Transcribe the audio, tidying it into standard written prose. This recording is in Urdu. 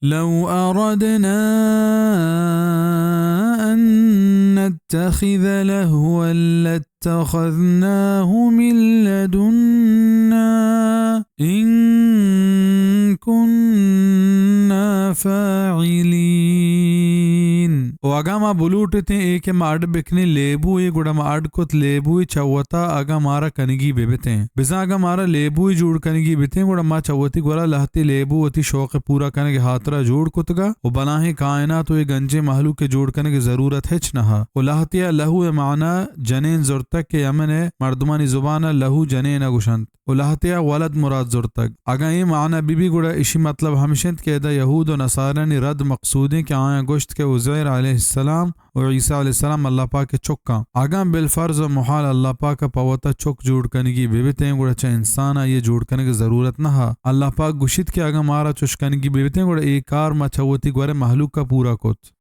لو أردنا أن نتخذ لهوا لاتخذناه من لدنا إن كنا فاعلين. وأغا ما بلوٹتے ایک مارڈ بکنے لیبوی گوڑا مارڈ کت لیبوی چوتا اگا مارا کنگی بیبتے بزا اگا مارا لیبوی جوڑ کنگی بیتے گوڑا ما چوتی گوڑا لہتی لیبو وتی شوق پورا کنگی ہاترا جوڑ کتگا و بناہی کائنات و گنجے محلو کے جوڑ کنگی ضرورت ہچ نہا و لہتیا لہو معنی جنین زرتک کے یمن مردمانی زبانہ لہو جنین گوشند و لہتیا ولد مراد زرتک اگا یہ معنی بی بی گوڑا اسی مطلب ہمشند کہ دا یہود و نصارانی رد مقصودیں کہ آیا گوشت کے عزیر علیہ السلام و عیسیٰ علیہ السلام اللہ پاک کے چکا آگا بالفرض و محال اللہ پاک پوتا چک جوڑ کنگی بیبتیں گوڑا چا انسانا یہ جوڑ کنگی ضرورت نہ اللہ پاک گوشت کے آگا مارا چش کنگی بیبتیں گوڑا ایک کار ما چوتی گوڑے محلوق کا پورا کت